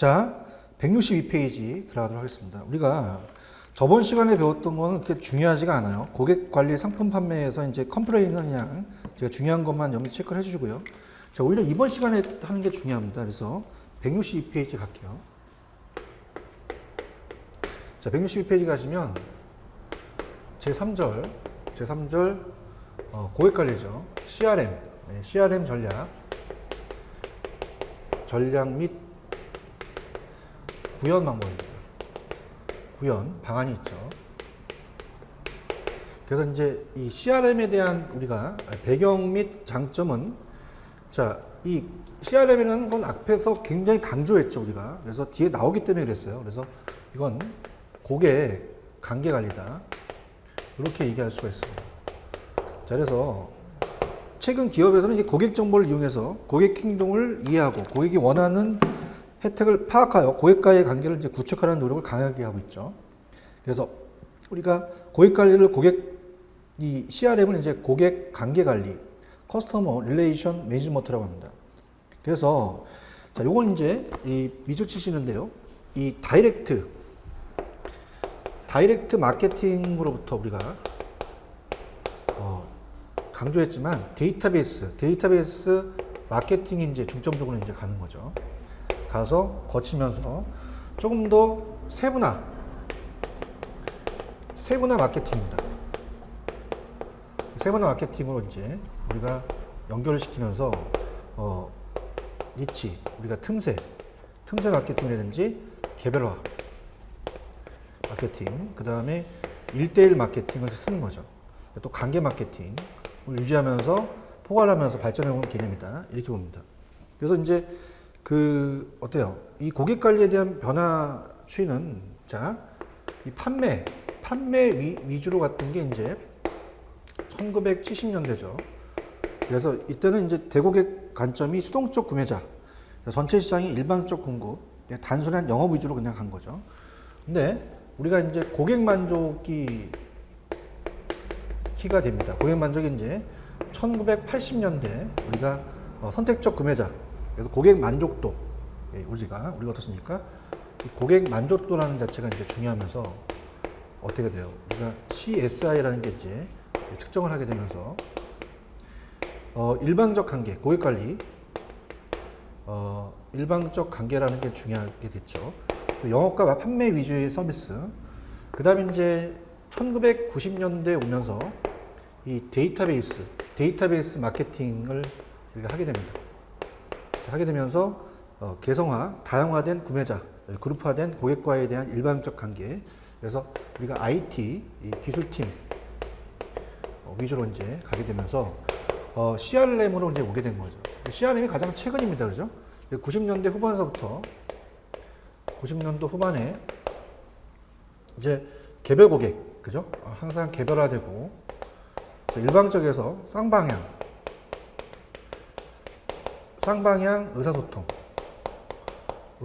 자, 162페이지 들어가도록 하겠습니다. 우리가 저번 시간에 배웠던 거는 그렇게 중요하지가 않아요. 고객 관리 상품 판매에서 이제 컴플레인은 그냥 제가 중요한 것만 염두 체크를 해주고요. 자, 오히려 이번 시간에 하는 게 중요합니다. 그래서 162페이지 갈게요. 자, 162페이지 가시면 제3절 고객 관리죠. CRM, CRM 전략 및 구현 방법입니다. 구현 방안이 있죠. 그래서 이제 이 CRM에 대한 우리가 배경 및 장점은, 자, 이 CRM이라는 건 앞에서 굉장히 강조했죠, 우리가. 그래서 뒤에 나오기 때문에 그랬어요. 그래서 이건 고객 관계 관리다, 이렇게 얘기할 수가 있습니다. 자, 그래서 최근 기업에서는 이제 고객 정보를 이용해서 고객 행동을 이해하고 고객이 원하는 혜택을 파악하여 고객과의 관계를 이제 구축하는 노력을 강하게 하고 있죠. 그래서 우리가 고객 관리를 이 CRM을 이제 고객 관계 관리, 커스터머 릴레이션 매니지먼트라고 합니다. 그래서 자, 요건 이제 이 미조 치시는데요. 이 다이렉트 마케팅으로부터 우리가 강조했지만 데이터베이스 마케팅이 이제 중점적으로 이제 가는 거죠. 가서 거치면서 조금 더 세분화 마케팅입니다. 세분화 마케팅으로 이제 우리가 연결을 시키면서 니치, 우리가 틈새 마케팅이라든지 개별화 마케팅, 그 다음에 1대1 마케팅을 쓰는 거죠. 또 관계 마케팅을 유지하면서 포괄하면서 발전해온 개념이다, 이렇게 봅니다. 그래서 이제 어때요? 이 고객 관리에 대한 변화 추이는, 자, 이 판매 위주로 갔던 게 이제 1970년대죠. 그래서 이때는 이제 대고객 관점이 수동적 구매자, 전체 시장이 일방적 공급, 단순한 영업 위주로 그냥 간 거죠. 근데 우리가 이제 고객 만족이 키가 됩니다. 고객 만족이 이제 1980년대 우리가 선택적 구매자, 그래서 고객 만족도, 우리가 어떻습니까? 이 고객 만족도라는 자체가 이제 중요하면서 어떻게 돼요? 우리가 CSI라는 게 이제 측정을 하게 되면서 일방적 관계, 고객 관리, 일방적 관계라는 게 중요하게 됐죠. 영업과 판매 위주의 서비스. 그 다음에 이제 1990년대 오면서 이 데이터베이스 마케팅을 우리가 하게 됩니다. 하게 되면서 개성화, 다양화된 구매자, 그룹화된 고객과에 대한 일방적 관계. 그래서 우리가 IT, 이 기술팀 위주로 이제 가게 되면서 CRM으로 이제 오게 된 거죠. CRM이 가장 최근입니다, 그죠? 90년대 후반서부터 90년도 후반에 이제 개별 고객, 그죠? 항상 개별화되고 일방적에서 쌍방향 의사소통으로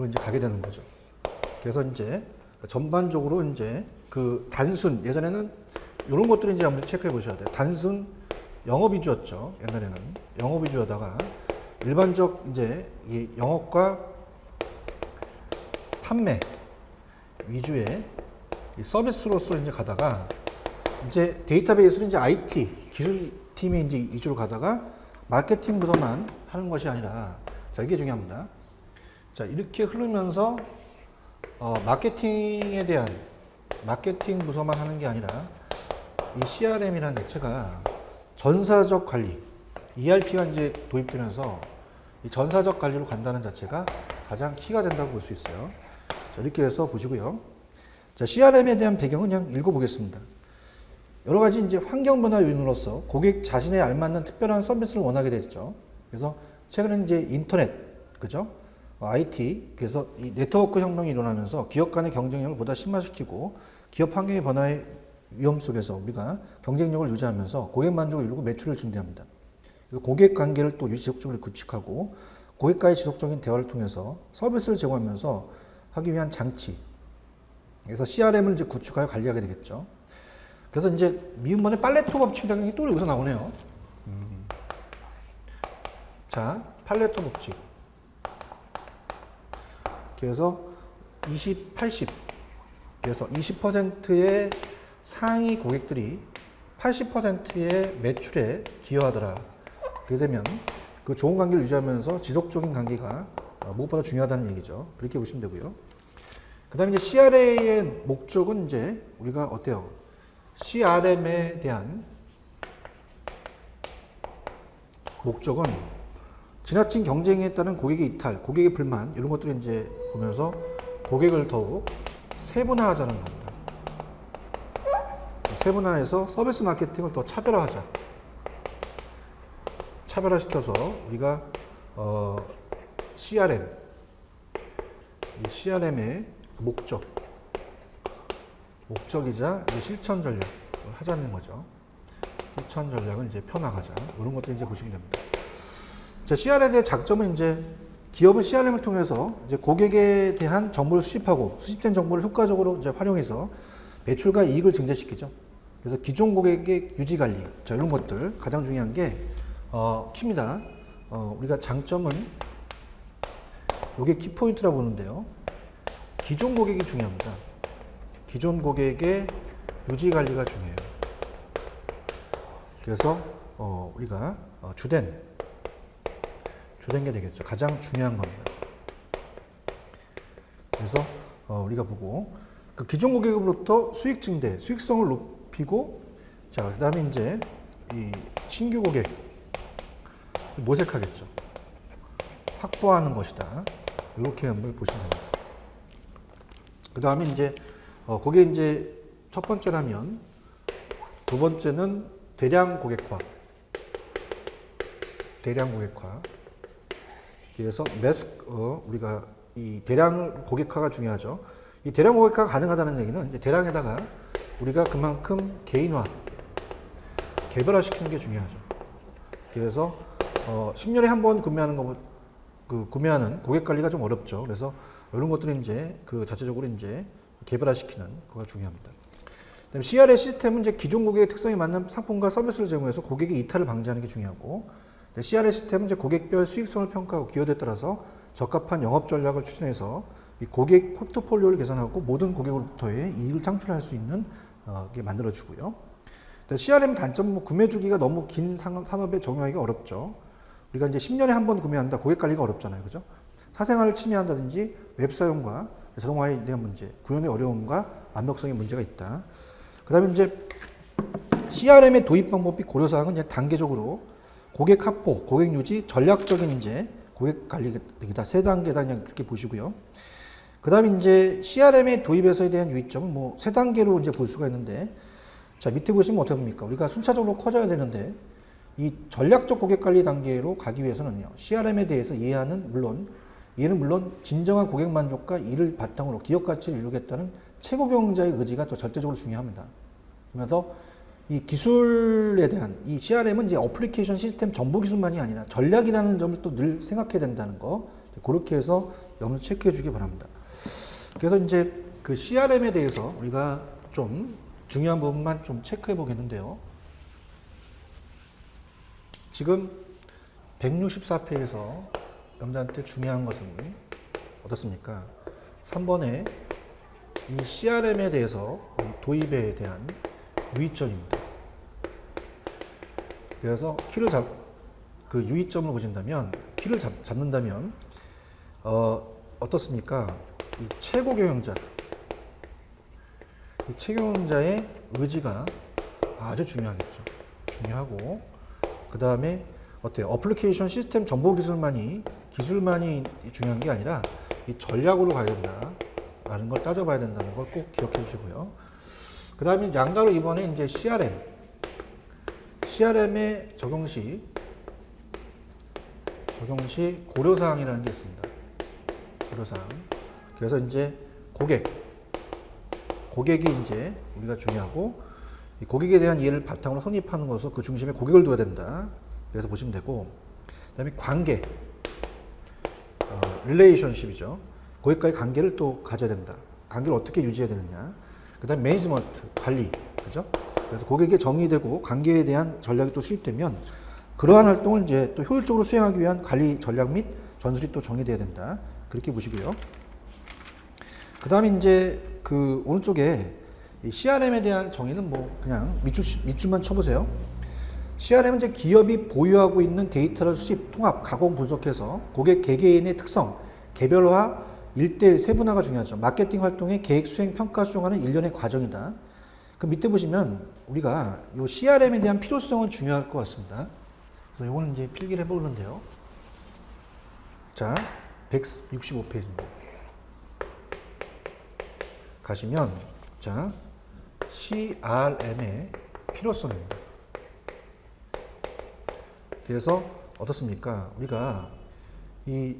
이제 가게 되는 거죠. 그래서 이제 전반적으로 이제 예전에는 이런 것들을 이제 한번 체크해 보셔야 돼요. 단순 영업 위주였죠. 옛날에는 영업 위주였다가 일반적 이제 이 영업과 판매 위주의 이 서비스로서 이제 가다가 이제 데이터베이스는 이제 IT 기술팀이 이제 위주로 가다가 마케팅 부서만 하는 것이 아니라, 자, 이게 중요합니다. 자, 이렇게 흐르면서 마케팅에 대한 마케팅 부서만 하는 게 아니라 이 CRM이라는 자체가 전사적 관리, ERP가 이제 도입되면서 이 전사적 관리로 간다는 자체가 가장 키가 된다고 볼 수 있어요. 자, 이렇게 해서 보시고요. 자, CRM에 대한 배경은 그냥 읽어보겠습니다. 여러 가지 이제 환경 변화 요인으로서 고객 자신에 알맞는 특별한 서비스를 원하게 됐죠. 그래서 최근에 이제 인터넷, 그죠? IT, 그래서 이 네트워크 혁명이 일어나면서 기업 간의 경쟁력을 보다 심화시키고 기업 환경의 변화의 위험 속에서 우리가 경쟁력을 유지하면서 고객 만족을 이루고 매출을 증대합니다. 고객 관계를 또 지속적으로 구축하고 고객과의 지속적인 대화를 통해서 서비스를 제공하면서 하기 위한 장치. 그래서 CRM을 이제 구축하여 관리하게 되겠죠. 그래서 이제 미음번의 팔레토 법칙이라는 게 또 여기서 나오네요. 자, 팔레토 법칙. 그래서 20, 80. 그래서 20%의 상위 고객들이 80%의 매출에 기여하더라. 그렇게 되면 그 좋은 관계를 유지하면서 지속적인 관계가 무엇보다 중요하다는 얘기죠. 그렇게 보시면 되고요. 그 다음에 이제 CRA의 목적은 이제 우리가 어때요? CRM에 대한 목적은 지나친 경쟁에 따른 고객의 이탈, 고객의 불만 이런 것들을 이제 보면서 고객을 더욱 세분화하자는 겁니다. 세분화해서 서비스 마케팅을 더 차별화하자. 차별화시켜서 우리가 CRM, 이 CRM의 목적이자 실천 전략을 하자는 거죠. 실천 전략을 이제 펴나가자. 이런 것들 이제 보시면 됩니다. 자, CRM의 장점은 이제 기업은 CRM을 통해서 이제 고객에 대한 정보를 수집하고 수집된 정보를 효과적으로 이제 활용해서 매출과 이익을 증대시키죠. 그래서 기존 고객의 유지 관리, 자, 이런 것들 가장 중요한 게 키입니다. 우리가 장점은 이게 키포인트라고 보는데요. 기존 고객이 중요합니다. 기존 고객의 유지 관리가 중요해요. 그래서 우리가 주된 게 되겠죠. 가장 중요한 겁니다. 그래서 우리가 보고 그 기존 고객으로부터 수익 증대, 수익성을 높이고, 자, 그다음에 이제 이 신규 고객 모색하겠죠. 확보하는 것이다. 이렇게 한번 보시면 됩니다. 그 다음에 이제 그게 이제 첫 번째라면, 두 번째는 대량 고객화. 그래서 우리가 이 대량 고객화가 중요하죠. 이 대량 고객화가 가능하다는 얘기는 이제 대량에다가 우리가 그만큼 개인화, 개별화시키는 게 중요하죠. 그래서 10년에 한 번 구매하는 고객 관리가 좀 어렵죠. 그래서 이런 것들은 이제 그 자체적으로 이제 개별화시키는 거가 중요합니다. 그다음에 CRM 시스템은 이제 기존 고객의 특성에 맞는 상품과 서비스를 제공해서 고객의 이탈을 방지하는 게 중요하고, CRM 시스템은 이제 고객별 수익성을 평가하고 기여도에 따라서 적합한 영업 전략을 추진해서 이 고객 포트폴리오를 개선하고 모든 고객으로부터의 이익을 창출할 수 있는 게 만들어주고요. CRM 단점은 구매 주기가 너무 긴 산업에 적용하기가 어렵죠. 우리가 이제 10년에 한 번 구매한다, 고객 관리가 어렵잖아요, 그죠? 사생활을 침해한다든지 웹 사용과 자동화에 대한 문제, 구현의 어려움과 완벽성의 문제가 있다. 그다음에 이제 CRM의 도입 방법이 고려사항은 이제 단계적으로 고객 확보, 고객 유지, 전략적인 이제 고객 관리다. 세 단계다. 그냥 그렇게 보시고요. 그 다음에 이제 CRM의 도입에서에 대한 유의점은 뭐 세 단계로 이제 볼 수가 있는데, 자, 밑에 보시면 어떻게 봅니까? 우리가 순차적으로 커져야 되는데, 이 전략적 고객 관리 단계로 가기 위해서는요, CRM에 대해서 이해는 물론 진정한 고객 만족과 이를 바탕으로 기업 가치를 이루겠다는 최고 경영자의 의지가 또 절대적으로 중요합니다. 그러면서 이 기술에 대한 이 CRM은 이제 어플리케이션 시스템 정보 기술만이 아니라 전략이라는 점을 또 늘 생각해야 된다는 거, 그렇게 해서 염두 체크해 주기 바랍니다. 그래서 이제 그 CRM에 대해서 우리가 좀 중요한 부분만 좀 체크해 보겠는데요. 지금 164페이지에서 여러분들한테 중요한 것은 어떻습니까? 3번에 이 CRM에 대해서 도입에 대한 유의점입니다. 그래서 그 유의점을 보신다면, 키를 잡는다면, 어떻습니까? 이 최고 경영자의 의지가 아주 중요하겠죠. 중요하고, 그 다음에 어때요? 어플리케이션 시스템 정보 기술만이 중요한 게 아니라 이 전략으로 가야 된다라는 걸 따져봐야 된다는 걸 꼭 기억해 주시고요. 그 다음에 양가로 이번에 이제 CRM의 적용 시 고려사항이라는 게 있습니다. 고려사항. 그래서 이제 고객이 이제 우리가 중요하고, 이 고객에 대한 이해를 바탕으로 선입하는 것으로 그 중심에 고객을 둬야 된다. 그래서 보시면 되고, 그 다음에 관계, 릴레이션십이죠. 고객과의 관계를 또 가져야 된다. 관계를 어떻게 유지해야 되느냐. 그 다음에 매니지먼트, 관리, 그죠? 그래서 고객에 정의되고 관계에 대한 전략이 또 수립되면 그러한 활동을 이제 또 효율적으로 수행하기 위한 관리 전략 및 전술이 또 정의돼야 된다. 그렇게 보시고요. 그 다음에 이제 그 오른쪽에 이 CRM에 대한 정의는 뭐 그냥 밑줄만 쳐보세요. CRM은 이제 기업이 보유하고 있는 데이터를 수집, 통합, 가공, 분석해서 고객 개개인의 특성, 개별화, 일대일 세분화가 중요하죠. 마케팅 활동의 계획, 수행, 평가, 수용하는 일련의 과정이다. 그 밑에 보시면 우리가 이 CRM에 대한 필요성은 중요할 것 같습니다. 그래서 이거는 이제 필기를 해보는데요. 자, 165페이지입니다. 가시면, 자, CRM의 필요성입니다. 그래서 어떻습니까? 우리가 이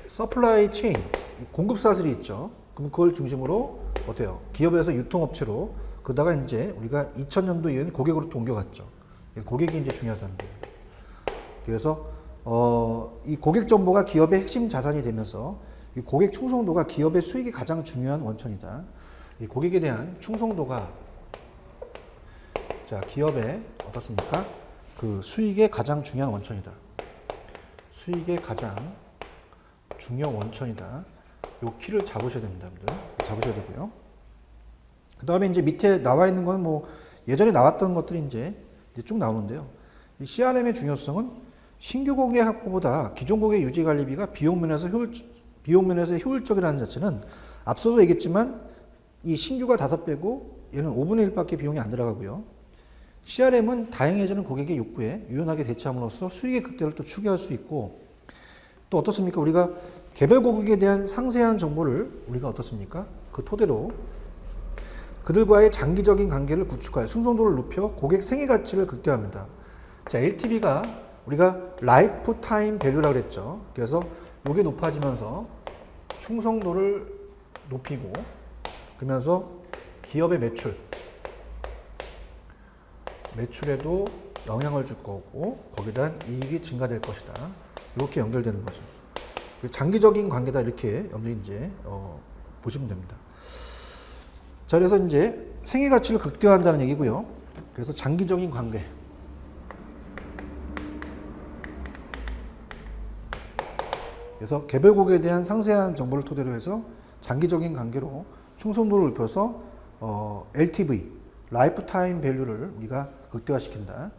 서플라이 체인, 공급 사슬이 있죠. 그럼 그걸 중심으로 어때요? 기업에서 유통업체로 그러다가 이제 우리가 2000년도 이후에는 고객으로 또 옮겨갔죠. 고객이 이제 중요하다는 거예요. 그래서 이 고객 정보가 기업의 핵심 자산이 되면서 이 고객 충성도가 기업의 수익이 가장 중요한 원천이다. 이 고객에 대한 충성도가 자 기업의 어떻습니까? 그 수익의 가장 중요한 원천이다. 수익의 가장 중요 원천이다. 요 키를 잡으셔야 됩니다, 여러분들. 잡으셔야 되고요. 그 다음에 이제 밑에 나와 있는 건 뭐 예전에 나왔던 것들이 이제 쭉 나오는데요. 이 CRM의 중요성은 신규 고객 확보보다 기존 고객 유지 관리비가 비용 면에서 효율적이라는 자체는 앞서도 얘기했지만 이 신규가 5배고 얘는 5분의 1밖에 비용이 안 들어가고요. CRM은 다양해지는 고객의 욕구에 유연하게 대처함으로써 수익의 극대를 또 추계할 수 있고 또 어떻습니까? 우리가 개별 고객에 대한 상세한 정보를 우리가 어떻습니까? 그 토대로 그들과의 장기적인 관계를 구축하여 충성도를 높여 고객 생애 가치를 극대화합니다. 자, LTV가 우리가 라이프 타임 밸류라고 그랬죠. 그래서 이게 높아지면서 충성도를 높이고 그러면서 기업의 매출에도 영향을 줄 거고 거기에 대한 이익이 증가될 것이다. 이렇게 연결되는 거죠. 장기적인 관계다 이렇게 이제 보시면 됩니다. 자, 그래서 이제 생애 가치를 극대화한다는 얘기고요. 그래서 장기적인 관계. 그래서 개별 고객에 대한 상세한 정보를 토대로 해서 장기적인 관계로 충성도를 높여서 LTV, 라이프타임 밸류를 우리가 극대화시킨다.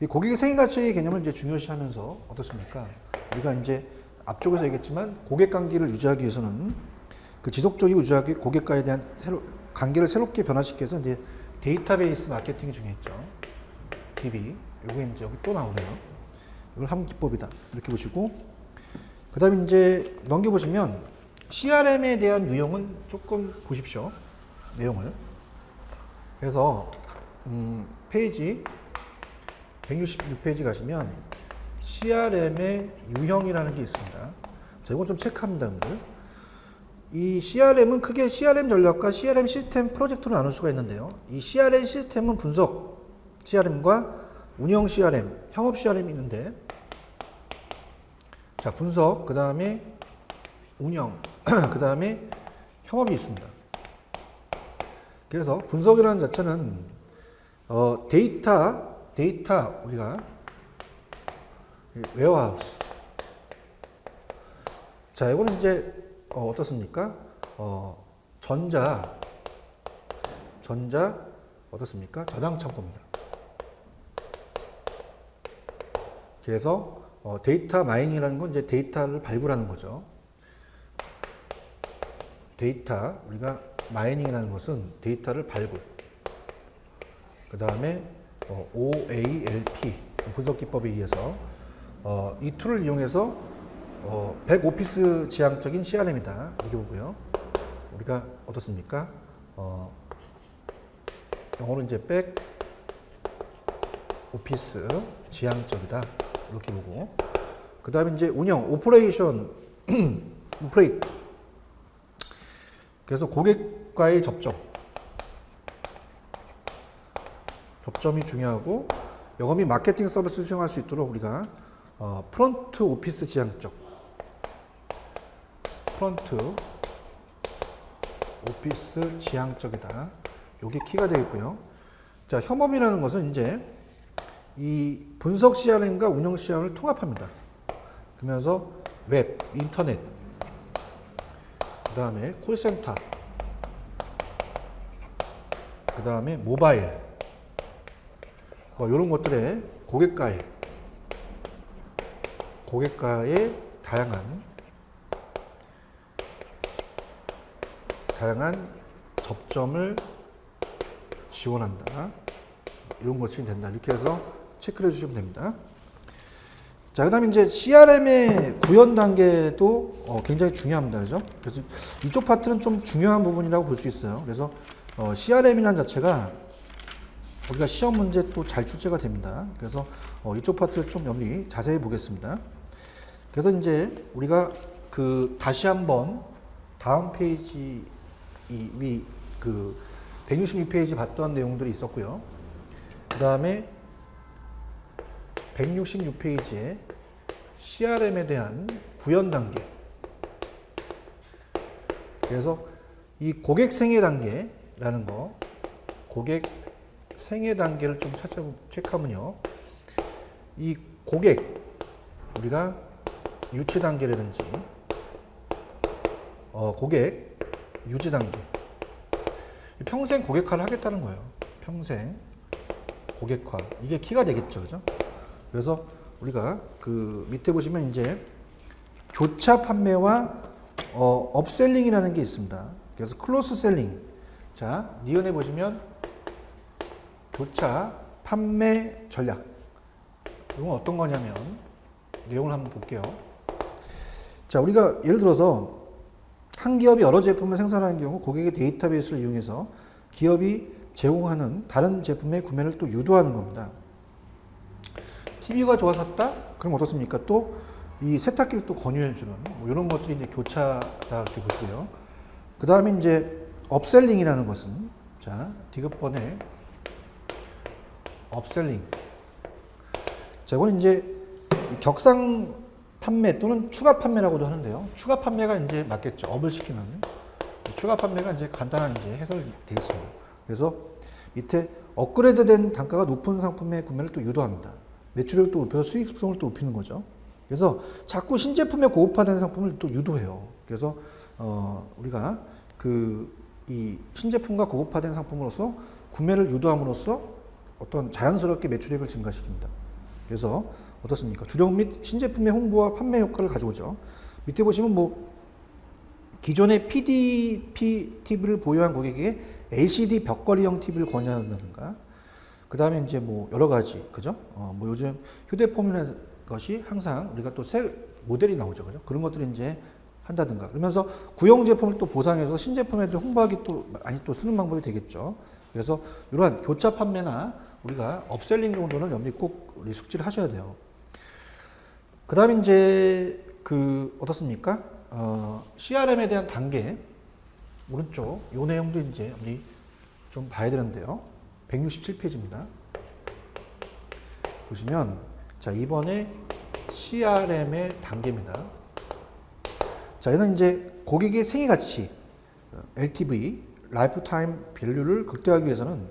이 고객의 생애 가치의 개념을 이제 중요시하면서 어떻습니까? 우리가 이제 앞쪽에서 얘기했지만 고객 관계를 유지하기 위해서는 그 지속적이고 유지하기 고객과에 대한 관계를 새롭게 변화시키기 위해서 이제 데이터베이스 마케팅이 중요했죠. DB. 요거 이제 여기 또 나오네요. 이걸 한 기법이다. 이렇게 보시고. 그 다음에 이제 넘겨보시면 CRM에 대한 유형은 조금 보십시오. 내용을. 그래서, 페이지 166페이지 가시면 CRM의 유형이라는 게 있습니다. 자, 이건 좀 체크합니다, 여러분들. 이 CRM은 크게 CRM 전략과 CRM 시스템 프로젝트로 나눌 수가 있는데요. 이 CRM 시스템은 분석 CRM과 운영 CRM, 협업 CRM이 있는데, 자, 분석, 그 다음에 운영, 그 다음에 협업이 있습니다. 그래서 분석이라는 자체는 데이터 우리가 웨어하우스. 자, 이거는 이제 어떻습니까? 전자 어떻습니까? 저장 창고입니다. 그래서 데이터 마이닝이라는 건 이제 데이터를 발굴하는 거죠. 데이터 우리가 마이닝이라는 것은 데이터를 발굴. 그 다음에 OALP 분석 기법에 의해서 이 툴을 이용해서 백오피스 지향적인 CRM이다 이렇게 보고요. 우리가 어떻습니까? 영어로 이제 백오피스 지향적이다 이렇게 보고 그 다음에 이제 운영 오퍼레이션 오퍼레이트 그래서 고객과의 접점이 중요하고 영업이 마케팅 서비스를 수행할 수 있도록 우리가 프론트 오피스 지향적 프론트 오피스 지향적이다. 요게 키가 되겠고요. 자, 협업이라는 것은 이제 이 분석 CRM과 운영 CRM을 통합합니다. 그러면서 웹, 인터넷, 그 다음에 콜센터, 그 다음에 모바일, 뭐 이런 것들의 고객과의 다양한 접점을 지원한다. 이런 것이 된다. 이렇게 해서 체크를 해주시면 됩니다. 자, 그 다음에 이제 CRM의 구현 단계도 굉장히 중요합니다. 그죠? 그래서 이쪽 파트는 좀 중요한 부분이라고 볼 수 있어요. 그래서 CRM이라는 자체가 우리가 시험 문제 또 잘 출제가 됩니다. 그래서 이쪽 파트를 좀 자세히 보겠습니다. 그래서 이제 우리가 다시 한번 다음 페이지 그 166페이지 봤던 내용들이 있었고요. 그 다음에 166페이지에 CRM에 대한 구현 단계. 그래서 이 고객 생애 단계라는 거, 고객 생애 단계를 좀 체크하면요. 이 고객, 우리가 유치 단계라든지, 고객 유지 단계. 평생 고객화를 하겠다는 거예요. 평생 고객화. 이게 키가 되겠죠. 그죠? 그래서 우리가 밑에 보시면 이제 교차 판매와 업셀링이라는 게 있습니다. 그래서 클로스 셀링. 자, 니은에 보시면 교차 판매 전략. 이건 어떤 거냐면 내용을 한번 볼게요. 자, 우리가 예를 들어서 한 기업이 여러 제품을 생산하는 경우 고객의 데이터베이스를 이용해서 기업이 제공하는 다른 제품의 구매를 또 유도하는 겁니다. TV가 좋아졌다? 그럼 어떻습니까? 또 이 세탁기를 또 권유해주는 뭐 이런 것들이 이제 교차다 이렇게 보시고요. 그 다음에 이제 업셀링이라는 것은 자 디귿번에 업셀링. 자, 이건 이제 격상 판매 또는 추가 판매라고도 하는데요. 추가 판매가 이제 맞겠죠. 업을 시키는 추가 판매가 이제 간단한 이제 해설이 되어 있습니다. 그래서 밑에 업그레이드된 단가가 높은 상품의 구매를 또 유도합니다. 매출을 또 높여서 수익성을 또 높이는 거죠. 그래서 자꾸 신제품에 고급화된 상품을 또 유도해요. 그래서 우리가 이 신제품과 고급화된 상품으로서 구매를 유도함으로써 어떤 자연스럽게 매출액을 증가시킵니다. 그래서 어떻습니까? 주력 및 신제품의 홍보와 판매 효과를 가져오죠. 밑에 보시면 뭐 기존의 PDP TV를 보유한 고객에게 LCD 벽걸이형 TV를 권유한다든가, 그 다음에 이제 뭐 여러 가지, 그죠? 뭐 요즘 휴대폰이라는 것이 항상 우리가 또 새 모델이 나오죠, 그죠? 그런 것들을 이제 한다든가, 그러면서 구형 제품을 또 보상해서 신제품에 대해 홍보하기 또 많이 또 쓰는 방법이 되겠죠. 그래서 이러한 교차 판매나 우리가 업셀링 정도는 염두에 꼭 우리 숙지를 하셔야 돼요. 그 다음에 이제 어떻습니까? CRM에 대한 단계, 오른쪽, 요 내용도 이제 우리 좀 봐야 되는데요. 167페이지입니다. 보시면, 자, 이번에 CRM의 단계입니다. 자, 얘는 이제 고객의 생애 가치, LTV, 라이프타임 밸류를 극대화하기 위해서는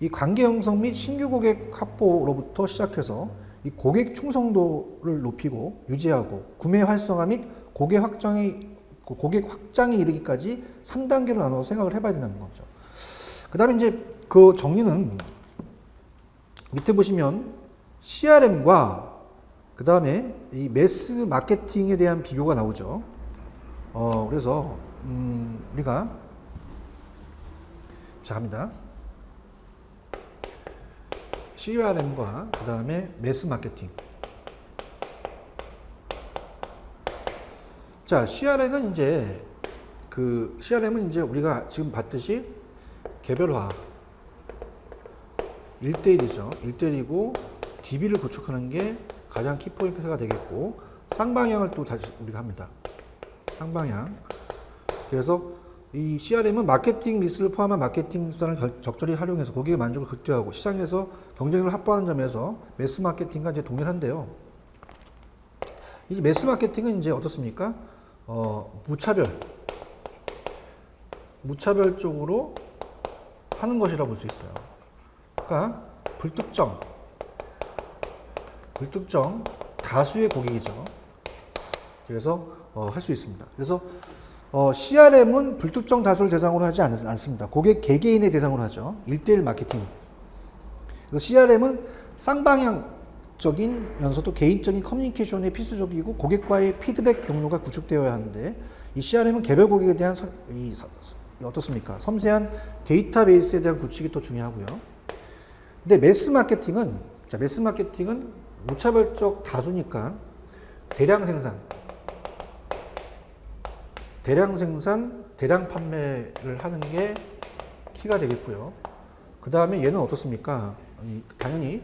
이 관계 형성 및 신규 고객 확보로부터 시작해서 이 고객 충성도를 높이고 유지하고 구매 활성화 및 고객 확장에 이르기까지 3단계로 나눠서 생각을 해봐야 된다는 거죠. 그 다음에 이제 그 정리는 밑에 보시면 CRM과 그 다음에 이 매스 마케팅에 대한 비교가 나오죠. 그래서 우리가 자 갑니다. CRM과 그 다음에 매스 마케팅. 자, CRM은 이제 우리가 지금 봤듯이 개별화 1대1이죠. 1대1이고 DB를 구축하는 게 가장 키포인트가 되겠고, 쌍방향을 또 다시 우리가 합니다. 쌍방향. 그래서 이 CRM은 마케팅 리스를 포함한 마케팅 수단을 적절히 활용해서 고객의 만족을 극대화하고 시장에서 경쟁력을 확보하는 점에서 매스 마케팅과 이제 동일한데요. 이 매스 마케팅은 이제 어떻습니까? 무차별적으로 하는 것이라 볼 수 있어요. 그러니까 불특정 다수의 고객이죠. 그래서 할 수 있습니다. 그래서 CRM은 불특정 다수를 대상으로 하지 않습니다. 고객 개개인의 대상으로 하죠. 1대1 마케팅. CRM은 쌍방향적인면서도 개인적인 커뮤니케이션에 필수적이고 고객과의 피드백 경로가 구축되어야 하는데 이 CRM은 개별 고객에 대한 어떻습니까? 섬세한 데이터베이스에 대한 구축이 더 중요하고요. 근데 매스 마케팅은 무차별적 다수니까 대량 생산, 대량 판매를 하는 게 키가 되겠고요. 그 다음에 얘는 어떻습니까? 당연히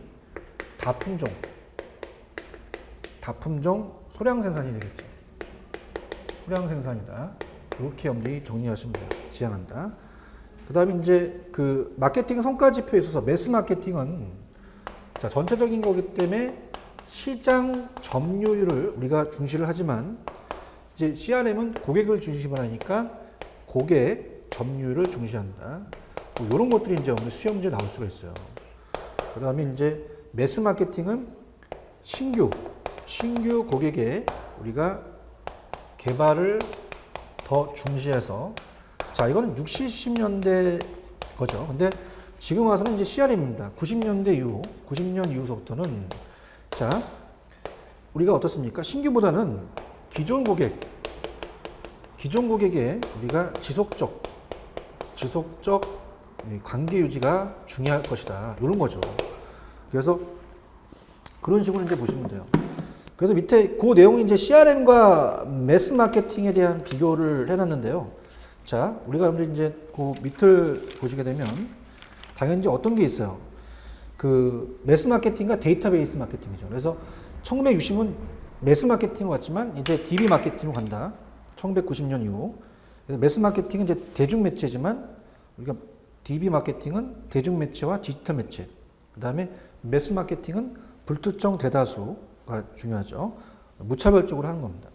다품종 소량 생산이 되겠죠. 소량 생산이다. 이렇게 염두에 정리하시면 돼요. 지향한다. 그 다음에 이제 그 마케팅 성과 지표에 있어서 매스 마케팅은 자, 전체적인 거기 때문에 시장 점유율을 우리가 중시를 하지만 이제 CRM은 고객을 중심으로 하니까 고객 점유율을 중시한다. 뭐 이런 것들이 이제 오늘 수험 문제 나올 수가 있어요. 그 다음에 이제 매스 마케팅은 신규 고객의 우리가 개발을 더 중시해서 자, 이거는 60, 70년대 거죠. 근데 지금 와서는 이제 CRM입니다. 90년대 이후, 90년 이후서부터는 자, 우리가 어떻습니까? 신규보다는 기존 고객의 우리가 지속적 관계 유지가 중요할 것이다. 이런 거죠. 그래서 그런 식으로 이제 보시면 돼요. 그래서 밑에 그 내용이 이제 CRM과 매스 마케팅에 대한 비교를 해놨는데요. 자, 우리가 이제 그 밑을 보시게 되면 당연히 이제 어떤 게 있어요. 그 매스 마케팅과 데이터베이스 마케팅이죠. 그래서 1960은 매스 마케팅으로 왔지만 이제 DB 마케팅으로 간다. 1990년 이후. 그래서 매스 마케팅은 이제 대중 매체지만 우리가 DB 마케팅은 대중 매체와 디지털 매체. 그다음에 매스 마케팅은 불특정 대다수가 중요하죠. 무차별적으로 하는 겁니다.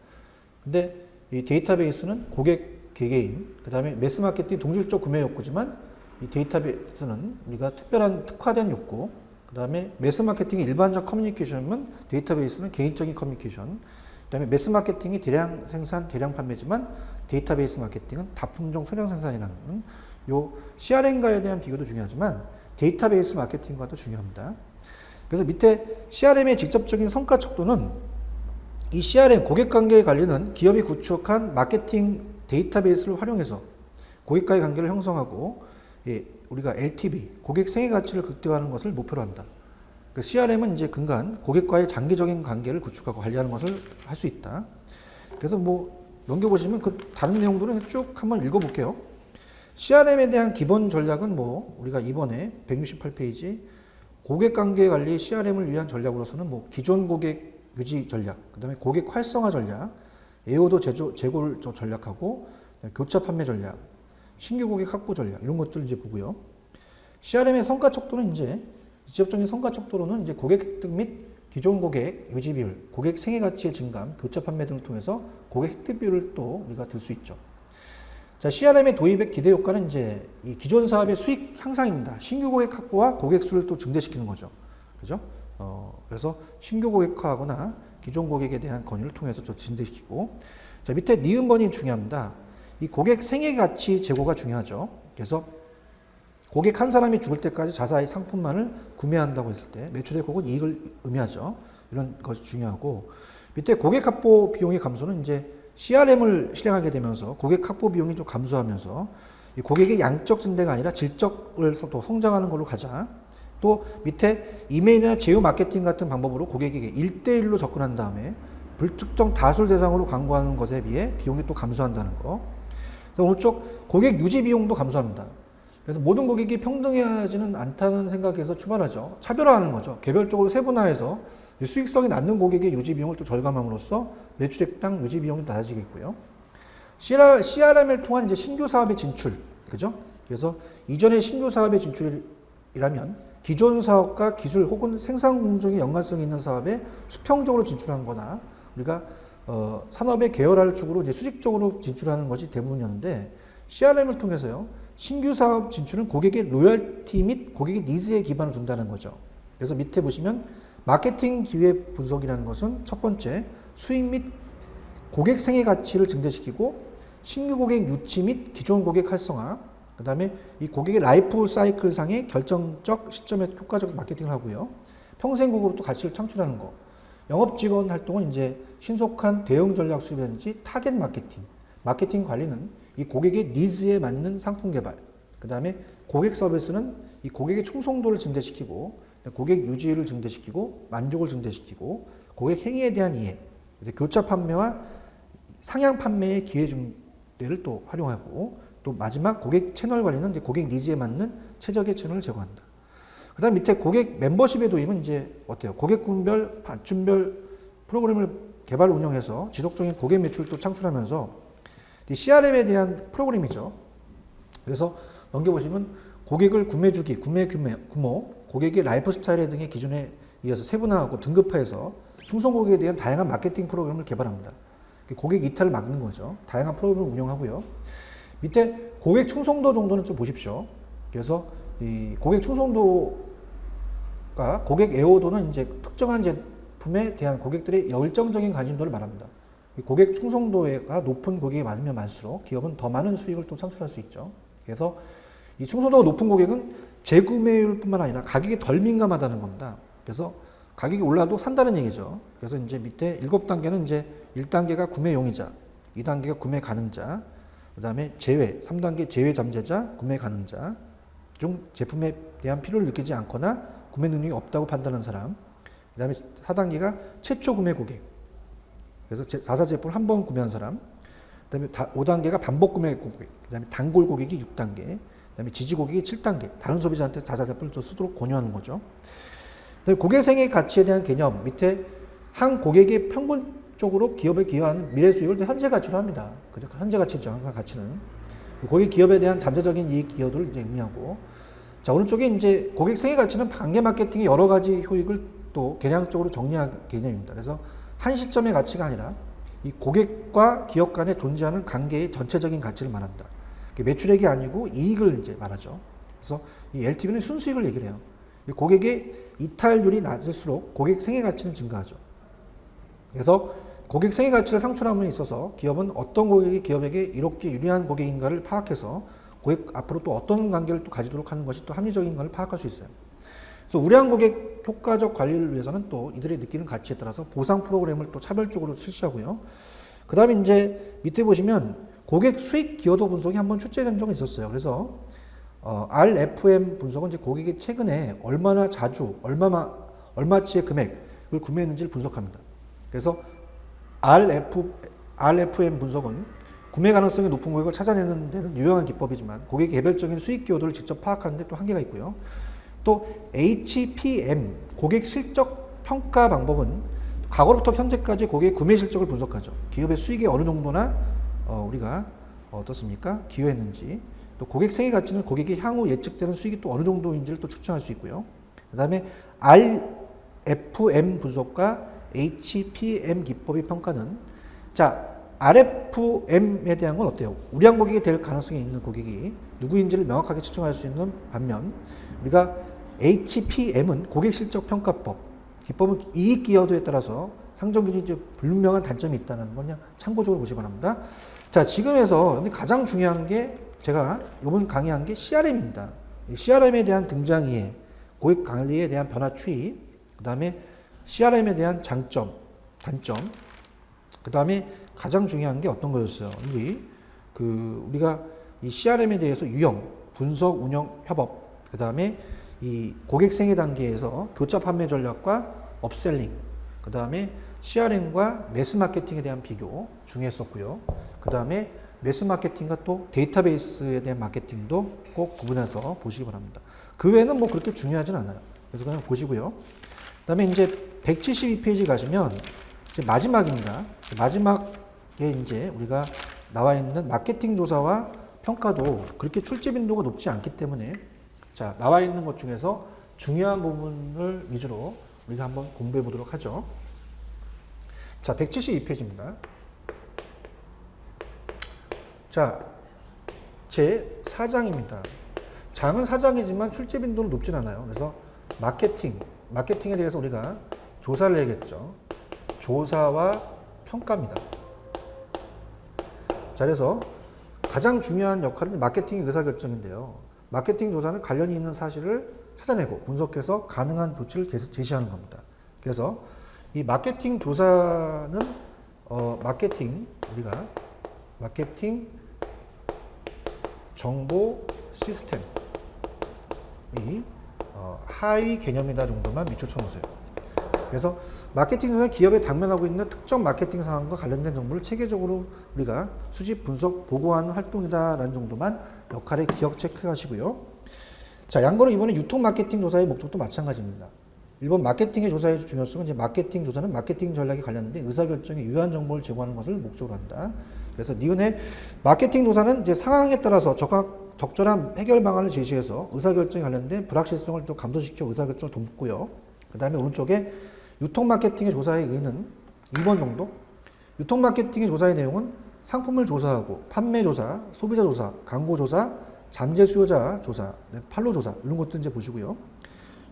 근데 이 데이터베이스는 고객 개개인, 그다음에 매스 마케팅 동질적 구매 욕구지만 이 데이터베이스는 우리가 특별한 특화된 욕구, 그 다음에 매스 마케팅의 일반적 커뮤니케이션은 데이터베이스는 개인적인 커뮤니케이션, 그 다음에 매스 마케팅이 대량 생산, 대량 판매지만 데이터베이스 마케팅은 다품종 소량 생산이라는 요 CRM과에 대한 비교도 중요하지만 데이터베이스 마케팅과도 중요합니다. 그래서 밑에 CRM의 직접적인 성과 척도는 이 CRM 고객관계 관리는 기업이 구축한 마케팅 데이터베이스를 활용해서 고객과의 관계를 형성하고 우리가 LTV, 고객 생애 가치를 극대화하는 것을 목표로 한다. CRM은 이제 근간 고객과의 장기적인 관계를 구축하고 관리하는 것을 할 수 있다. 그래서 뭐 넘겨보시면 그 다른 내용들은 쭉 한번 읽어볼게요. CRM에 대한 기본 전략은 뭐 우리가 이번에 168페이지 고객 관계 관리 CRM을 위한 전략으로서는 뭐 기존 고객 유지 전략, 그 다음에 고객 활성화 전략, 애호도 재고를 전략하고 교차 판매 전략, 신규 고객 확보 전략 이런 것들을 이제 보고요. CRM의 성과 척도는 이제 직접적인 성과 척도로는 이제 고객 획득 및 기존 고객 유지 비율, 고객 생애 가치의 증감, 교차 판매 등을 통해서 고객 획득 비율을 또 우리가 들 수 있죠. 자, CRM의 도입의 기대 효과는 이제 이 기존 사업의 수익 향상입니다. 신규 고객 확보와 고객 수를 또 증대시키는 거죠. 그죠? 그래서 신규 고객화하거나 기존 고객에 대한 권유를 통해서 좀 증대시키고, 자, 밑에 니은번이 중요합니다. 이 고객 생애 가치 제고가 중요하죠. 그래서 고객 한 사람이 죽을 때까지 자사의 상품만을 구매한다고 했을 때 매출액 혹은 이익을 의미하죠. 이런 것이 중요하고, 밑에 고객 확보 비용의 감소는 이제 CRM을 실행하게 되면서 고객 확보 비용이 좀 감소하면서 이 고객의 양적 증대가 아니라 질적을 또 성장하는 걸로 가자. 또 밑에 이메일이나 제휴 마케팅 같은 방법으로 고객에게 1대1로 접근한 다음에 불특정 다수를 대상으로 광고하는 것에 비해 비용이 또 감소한다는 거. 오른쪽 고객 유지 비용도 감소합니다. 그래서 모든 고객이 평등하지는 않다는 생각에서 출발하죠. 차별화하는 거죠. 개별적으로 세분화해서 수익성이 낮는 고객의 유지 비용을 또 절감함으로써 매출액당 유지 비용이 낮아지겠고요. CRM을 통한 이제 신규 사업의 진출, 그죠? 그래서 이전의 신규 사업의 진출이라면 기존 사업과 기술 혹은 생산 공정의 연관성이 있는 사업에 수평적으로 진출한 거나 우리가 산업의 계열화를 축으로 이제 수직적으로 진출하는 것이 대부분이었는데 CRM을 통해서요. 신규 사업 진출은 고객의 로열티 및 고객의 니즈에 기반을 둔다는 거죠. 그래서 밑에 보시면 마케팅 기획 분석이라는 것은 첫 번째 수익 및 고객 생애 가치를 증대시키고 신규 고객 유치 및 기존 고객 활성화, 그 다음에 이 고객의 라이프 사이클 상의 결정적 시점에 효과적 마케팅을 하고요. 평생 고객으로 또 가치를 창출하는 거. 영업 직원 활동은 이제 신속한 대응 전략 수립이라든지 타겟 마케팅. 마케팅 관리는 이 고객의 니즈에 맞는 상품 개발. 그 다음에 고객 서비스는 이 고객의 충성도를 증대시키고, 고객 유지율을 증대시키고, 만족을 증대시키고, 고객 행위에 대한 이해. 교차 판매와 상향 판매의 기회 중대를 또 활용하고, 또 마지막 고객 채널 관리는 이제 고객 니즈에 맞는 최적의 채널을 제공한다. 그 다음 밑에 고객 멤버십의 도입은 이제 어때요? 고객군별, 맞춤별 프로그램을 개발 운영해서 지속적인 고객 매출을 또 창출하면서 CRM에 대한 프로그램이죠. 그래서 넘겨보시면 고객을 구매 주기, 구매 규모, 고객의 라이프 스타일 등의 기준에 이어서 세분화하고 등급화해서 충성 고객에 대한 다양한 마케팅 프로그램을 개발합니다. 고객 이탈을 막는 거죠. 다양한 프로그램을 운영하고요. 밑에 고객 충성도 정도는 좀 보십시오. 그래서 이 고객 충성도가 고객 애호도는 이제 특정한 제품에 대한 고객들의 열정적인 관심도를 말합니다. 고객 충성도가 높은 고객이 많으면 많을수록 기업은 더 많은 수익을 또 창출할 수 있죠. 그래서 이 충성도가 높은 고객은 재구매율뿐만 아니라 가격에 덜 민감하다는 겁니다. 그래서 가격이 올라도 산다는 얘기죠. 그래서 이제 밑에 7단계는 이제 1단계가 구매 용의자, 2단계가 구매 가능자, 그 다음에 제외, 3단계 제외 잠재자, 구매 가능자 중 제품에 대한 필요를 느끼지 않거나 구매 능력이 없다고 판단하는 사람, 그 다음에 4단계가 최초 구매 고객, 그래서 4사 제품을 한 번 구매한 사람, 그 다음에 5단계가 반복 구매 고객, 그 다음에 단골 고객이 6단계, 그 다음에 지지 고객이 7단계, 다른 소비자한테 4사 제품을 또 쓰도록 권유하는 거죠. 고객 생애 가치에 대한 개념, 밑에 한 고객의 평균적으로 기업에 기여하는 미래 수익을 현재 가치로 합니다. 그죠? 현재 가치죠. 항상 가치는. 고객 기업에 대한 잠재적인 이익 기여도를 이제 의미하고, 자, 오른쪽에 이제 고객 생애 가치는 관계 마케팅의 여러 가지 효익을 또 개량적으로 정리한 개념입니다. 그래서 한 시점의 가치가 아니라 이 고객과 기업 간에 존재하는 관계의 전체적인 가치를 말한다. 매출액이 아니고 이익을 이제 말하죠. 그래서 이 LTV는 순수익을 얘기를 해요. 고객의 이탈률이 낮을수록 고객 생애 가치는 증가하죠. 그래서 고객 생애 가치를 상출함에 있어서 기업은 어떤 고객이 기업에게 이렇게 유리한 고객인가를 파악해서 고객 앞으로 또 어떤 관계를 또 가지도록 하는 것이 또 합리적인 것을 파악할 수 있어요. 그래서 우량한 고객 효과적 관리를 위해서는 또 이들이 느끼는 가치에 따라서 보상 프로그램을 또 차별적으로 실시하고요. 그 다음에 이제 밑에 보시면 고객 수익 기여도 분석이 한번 출제된 적이 있었어요. 그래서 RFM 분석은 이제 고객이 최근에 얼마나 자주, 얼마치의 금액을 구매했는지를 분석합니다. 그래서 RFM 분석은 구매 가능성이 높은 고객을 찾아내는 데는 유용한 기법이지만 고객의 개별적인 수익 기여도를 직접 파악하는 데 또 한계가 있고요. 또 HPM, 고객 실적 평가 방법은 과거로부터 현재까지 고객의 구매 실적을 분석하죠. 기업의 수익이 어느 정도나 우리가 어떻습니까? 기여했는지, 또 고객 생애 가치는 고객의 향후 예측되는 수익이 또 어느 정도인지를 또 측정할 수 있고요. 그 다음에 RFM 분석과 HPM 기법의 평가는, 자, RFM에 대한 건 어때요? 우량 고객이 될 가능성이 있는 고객이 누구인지를 명확하게 측정할 수 있는 반면, 우리가 HPM은 고객 실적 평가법, 기법은 이익 기여도에 따라서 상정 기준이 이제 불분명한 단점이 있다는 건 그냥 참고적으로 보시기 바랍니다. 자, 지금에서 근데 가장 중요한 게 제가 이번 강의한 게 CRM입니다. CRM에 대한 등장 이해, 고객 관리에 대한 변화 추이, 그 다음에 CRM에 대한 장점, 단점, 그 다음에 가장 중요한 게 어떤 거였어요? 우리가 이 CRM에 대해서 유형, 분석, 운영, 협업, 그 다음에 이 고객 생애 단계에서 교차 판매 전략과 업셀링, 그 다음에 CRM과 매스 마케팅에 대한 비교 중요했었고요. 그 다음에 매스 마케팅과 또 데이터베이스에 대한 마케팅도 꼭 구분해서 보시기 바랍니다. 그 외에는 뭐 그렇게 중요하진 않아요. 그래서 그냥 보시고요. 그 다음에 이제 172페이지 가시면 이제 마지막입니다. 마지막에 이제 우리가 나와 있는 마케팅 조사와 평가도 그렇게 출제 빈도가 높지 않기 때문에, 자, 나와 있는 것 중에서 중요한 부분을 위주로 우리가 한번 공부해 보도록 하죠. 자, 172페이지입니다. 자, 제 4장입니다. 장은 4장이지만 출제 빈도는 높진 않아요. 그래서 마케팅에 대해서 우리가 조사를 해야겠죠. 조사와 평가입니다. 자, 그래서 가장 중요한 역할은 마케팅의 의사결정인데요. 마케팅 조사는 관련이 있는 사실을 찾아내고 분석해서 가능한 조치를 제시하는 겁니다. 그래서 이 마케팅 조사는 우리가 마케팅 정보 시스템이 하위 개념이다 정도만 밑줄 쳐놓으세요. 그래서 마케팅 조사는 기업에 당면하고 있는 특정 마케팅 상황과 관련된 정보를 체계적으로 우리가 수집, 분석, 보고하는 활동이다라는 정도만 역할에 기억 체크하시고요. 자, 양보는 이번에 유통 마케팅 조사의 목적도 마찬가지입니다. 일본 마케팅의 조사의 중요성은 이제 마케팅 조사는 마케팅 전략에 관련된 의사결정에 유효한 정보를 제공하는 것을 목적으로 한다. 그래서 니은의 마케팅 조사는 이제 상황에 따라서 적절한 해결 방안을 제시해서 의사결정에 관련된 불확실성을 또 감소시켜 의사결정을 돕고요. 그 다음에 오른쪽에 유통 마케팅의 조사의 의의는 2번 정도. 유통 마케팅의 조사의 내용은 상품을 조사하고 판매 조사, 소비자 조사, 광고 조사, 잠재 수요자 조사, 판로 조사 이런 것도 이제 보시고요.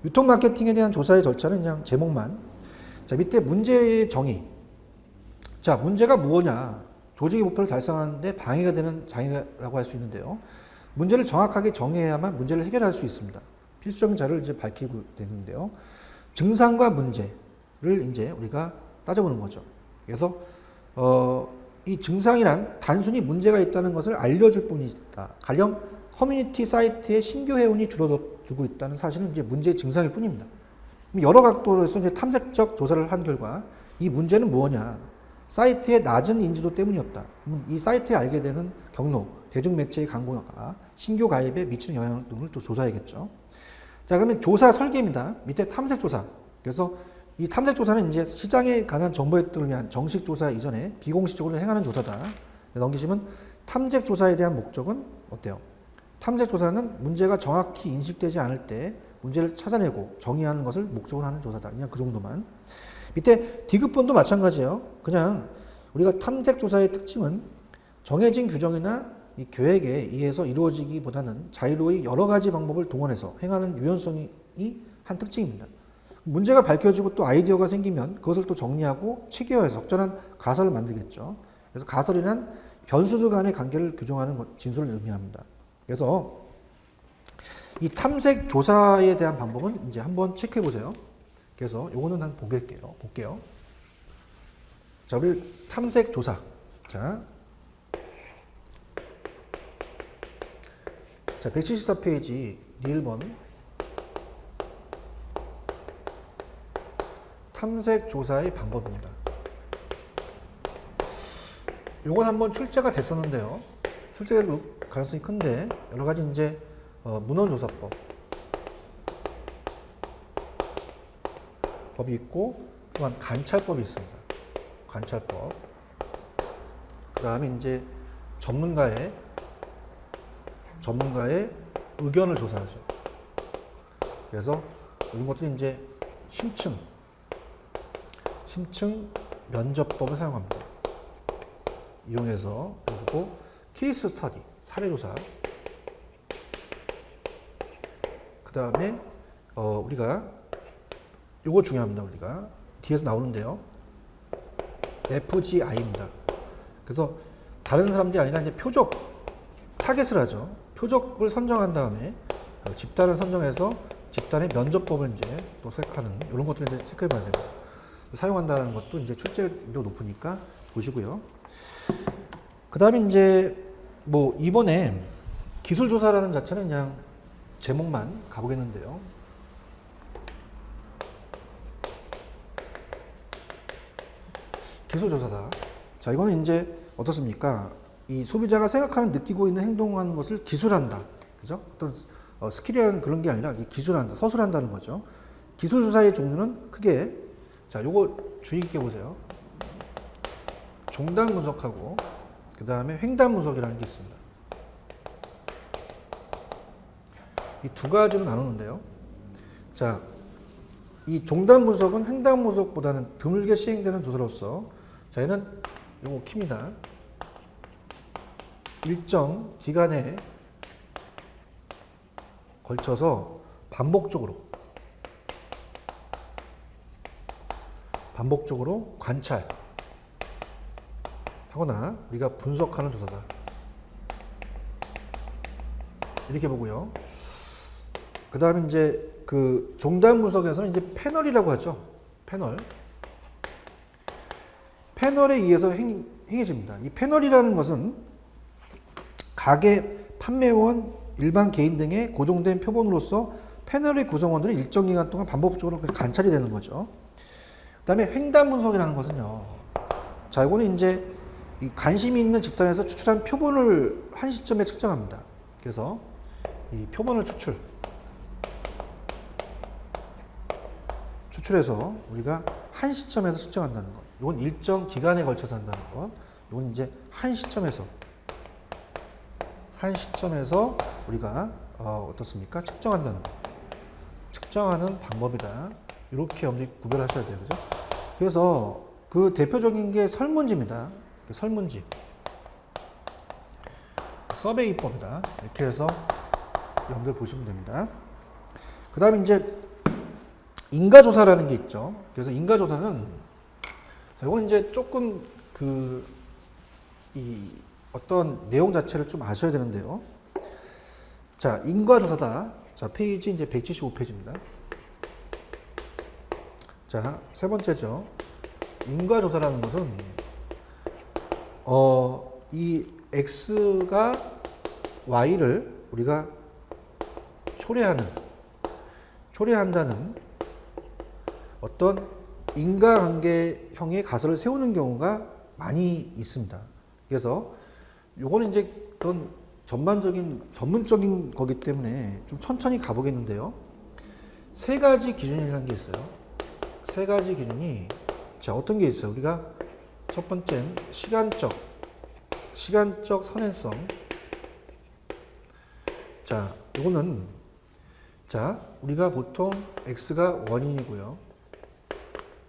유통 마케팅에 대한 조사의 절차는 그냥 제목만. 자, 밑에 문제의 정의. 자, 문제가 무엇냐? 조직의 목표를 달성하는데 방해가 되는 장애라고 할 수 있는데요. 문제를 정확하게 정의해야만 문제를 해결할 수 있습니다. 필수적인 자료를 이제 밝히고 되는데요. 증상과 문제를 이제 우리가 따져보는 거죠. 그래서 이 증상이란 단순히 문제가 있다는 것을 알려줄 뿐이다. 가령 커뮤니티 사이트에 신규 회원이 줄어들고 있다는 사실은 이제 문제의 증상일 뿐입니다. 여러 각도에서 이제 탐색적 조사를 한 결과 이 문제는 무엇냐? 사이트의 낮은 인지도 때문이었다. 이 사이트에 알게 되는 경로, 대중매체의 광고가 신규 가입에 미치는 영향 등을 또 조사해야겠죠. 자, 그러면 조사 설계입니다. 밑에 탐색 조사. 그래서 이 탐색 조사는 이제 시장에 관한 정보 획득을 위한 정식 조사 이전에 비공식적으로 행하는 조사다. 넘기시면 탐색 조사에 대한 목적은 어때요? 탐색 조사는 문제가 정확히 인식되지 않을 때 문제를 찾아내고 정의하는 것을 목적으로 하는 조사다. 그냥 그 정도만. 밑에 디귿번도 마찬가지예요. 그냥 우리가 탐색 조사의 특징은 정해진 규정이나 이 계획에 의해서 이루어지기보다는 자유로이 여러 가지 방법을 동원해서 행하는 유연성이 한 특징입니다. 문제가 밝혀지고 또 아이디어가 생기면 그것을 또 정리하고 체계화해서 적절한 가설을 만들겠죠. 그래서 가설이란 변수들 간의 관계를 규정하는 진술을 의미합니다. 그래서 이 탐색 조사에 대한 방법은 이제 한번 체크해 보세요. 그래서 요거는 한번 볼게요. 자, 우리 탐색 조사. 자, 174페이지 1번 탐색 조사의 방법입니다. 요건 한번 출제가 됐었는데요. 출제될 가능성이 큰데 여러 가지 이제 문헌조사법 법이 있고 또한 관찰법이 있습니다. 관찰법. 그 다음에 이제 전문가의 의견을 조사하죠. 그래서 이런 것들이 이제 심층 면접법을 사용합니다. 이용해서 그리고 케이스 스터디, 사례조사. 그 다음에 우리가 요거 중요합니다. 우리가 뒤에서 나오는데요. FGI입니다. 그래서 다른 사람들이 아니라 이제 표적 타겟을 하죠. 표적을 선정한 다음에 집단을 선정해서 집단의 면접법을 이제 또 색하는 이런 것들을 이제 체크해 봐야 됩니다. 사용한다는 것도 이제 출제도 높으니까 보시고요. 그 다음에 이제 뭐 이번에 기술조사라는 자체는 그냥 제목만 가보겠는데요. 기술조사다. 자, 이거는 이제 어떻습니까? 이 소비자가 생각하는, 느끼고 있는, 행동하는 것을 기술한다. 그죠? 어떤 스킬이라는 그런 게 아니라 기술한다, 서술한다는 거죠. 기술조사의 종류는 크게, 자, 요거 주의 깊게 보세요. 종단 분석하고, 그 다음에 횡단 분석이라는 게 있습니다. 이 두 가지로 나누는데요. 자, 이 종단 분석은 횡단 분석보다는 드물게 시행되는 조사로서, 자, 얘는 요거 키입니다. 일정 기간에 걸쳐서 반복적으로 관찰하고 하거나 우리가 분석하는 조사다. 이렇게 보고요. 그 다음에 이제 그 종단 분석에서는 이제 패널이라고 하죠. 패널. 패널에 의해서 행해집니다. 이 패널이라는 것은 가게, 판매원, 일반 개인 등의 고정된 표본으로서 패널의 구성원들은 일정 기간 동안 반복적으로 관찰이 되는 거죠. 그 다음에 횡단 분석이라는 것은요. 자, 이거는 이제 이 관심이 있는 집단에서 추출한 표본을 한 시점에 측정합니다. 그래서 이 표본을 추출해서 우리가 한 시점에서 측정한다는 것. 이건 일정 기간에 걸쳐서 한다는 것. 이건 이제 한 시점에서 우리가 어떻습니까? 측정한다는 것. 측정하는 방법이다. 이렇게 여러분들이 구별하셔야 돼요. 그죠? 그래서 그 대표적인 게 설문지입니다. 설문지. 서베이법이다. 이렇게 해서 여러분들 보시면 됩니다. 그 다음에 이제 인가조사라는 게 있죠. 그래서 인가조사는, 자, 이건 이제 조금 이 어떤 내용 자체를 좀 아셔야 되는데요. 자, 인가조사다. 자, 페이지 이제 175페이지입니다. 자, 세 번째죠. 인가조사라는 것은, 이 X가 Y를 우리가 초래한다는 어떤 인과관계형의 가설을 세우는 경우가 많이 있습니다. 그래서 요거는 이제 그런 전문적인 거기 때문에 좀 천천히 가보겠는데요. 세 가지 기준이라는 게 있어요. 세 가지 기준이, 자, 어떤 게 있어요? 우리가 첫 번째는 시간적 선행성. 자, 요거는, 자, 우리가 보통 X가 원인이고요.